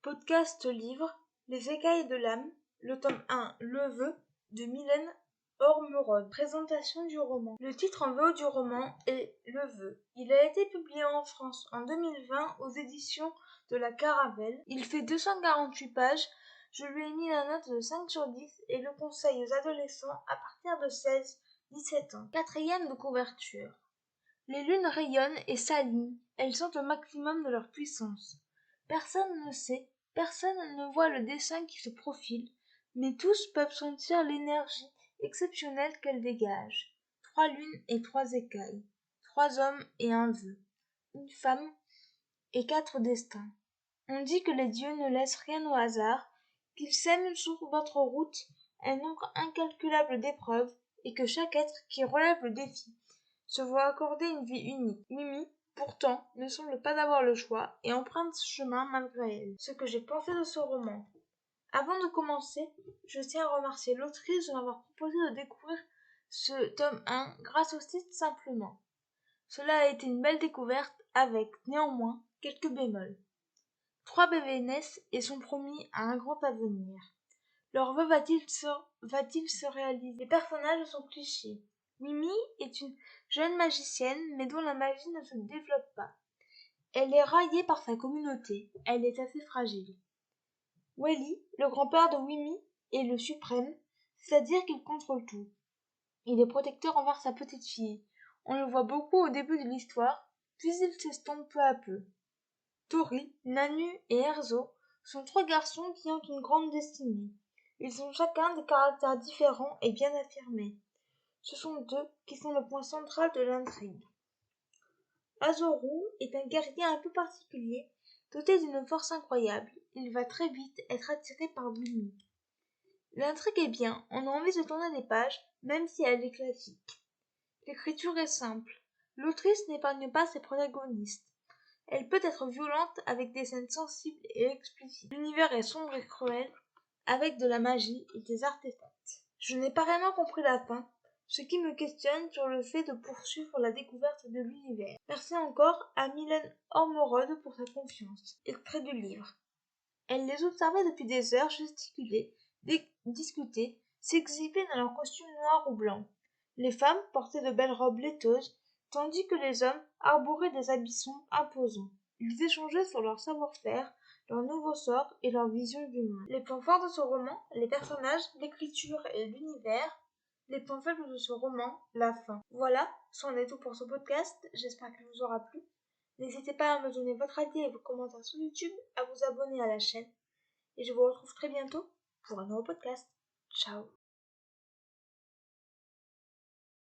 Podcast livre Les écailles de l'âme, le tome 1, Le Vœu, de Mylène Ormerode. Présentation du roman. Le titre en VO du roman est Le Vœu. Il a été publié en France en 2020 aux éditions de la Caravelle. Il fait 248 pages. Je lui ai mis la note de 5 sur 10 et le conseille aux adolescents à partir de 16-17 ans. Quatrième de couverture. Les lunes rayonnent et s'alignent, elles sont au maximum de leur puissance. Personne ne sait, personne ne voit le dessin qui se profile, mais tous peuvent sentir l'énergie exceptionnelle qu'elle dégage. 3 lunes et 3 écailles, 3 hommes et un vœu, une femme et 4 destins. On dit que les dieux ne laissent rien au hasard, qu'ils sèment sur votre route un nombre incalculable d'épreuves, et que chaque être qui relève le défi se voit accorder une vie unique. Mimi, pourtant, ne semble pas avoir le choix et emprunte ce chemin malgré elle. Ce que j'ai pensé de ce roman. Avant de commencer, je tiens à remercier l'autrice de m'avoir proposé de découvrir ce tome 1 grâce au site Simplement. Cela a été une belle découverte avec, néanmoins, quelques bémols. 3 bébés naissent et sont promis à un grand avenir. Leur vœu va-t-il se réaliser? Les personnages sont clichés. Mimi est une jeune magicienne, mais dont la magie ne se développe pas. Elle est raillée par sa communauté. Elle est assez fragile. Wally, le grand-père de Mimi, est le suprême, c'est-à-dire qu'il contrôle tout. Il est protecteur envers sa petite fille. On le voit beaucoup au début de l'histoire, puis il s'estompe peu à peu. Tori, Nanu et Erzo sont 3 garçons qui ont une grande destinée. Ils ont chacun des caractères différents et bien affirmés. Ce sont eux qui sont le point central de l'intrigue. Azoru est un guerrier un peu particulier, doté d'une force incroyable. Il va très vite être attiré par Mimi. L'intrigue est bien, on a envie de tourner les pages, même si elle est classique. L'écriture est simple. L'autrice n'épargne pas ses protagonistes. Elle peut être violente avec des scènes sensibles et explicites. L'univers est sombre et cruel, avec de la magie et des artefacts. Je n'ai pas vraiment compris la fin, ce qui me questionne sur le fait de poursuivre la découverte de l'univers. Merci encore à Mylène Ormerode pour sa confiance. Extrait du livre. Elle les observait depuis des heures gesticuler, discuter, s'exhiber dans leurs costumes noirs ou blancs. Les femmes portaient de belles robes laiteuses, tandis que les hommes arboraient des habits sombres imposants. Ils échangeaient sur leur savoir-faire, leur nouveau sort et leur vision du monde. Les points forts de ce roman, les personnages, l'écriture et l'univers. Les points faibles de ce roman, la fin. Voilà, c'en est tout pour ce podcast, j'espère qu'il vous aura plu. N'hésitez pas à me donner votre avis et vos commentaires sur YouTube, à vous abonner à la chaîne, et je vous retrouve très bientôt pour un nouveau podcast. Ciao.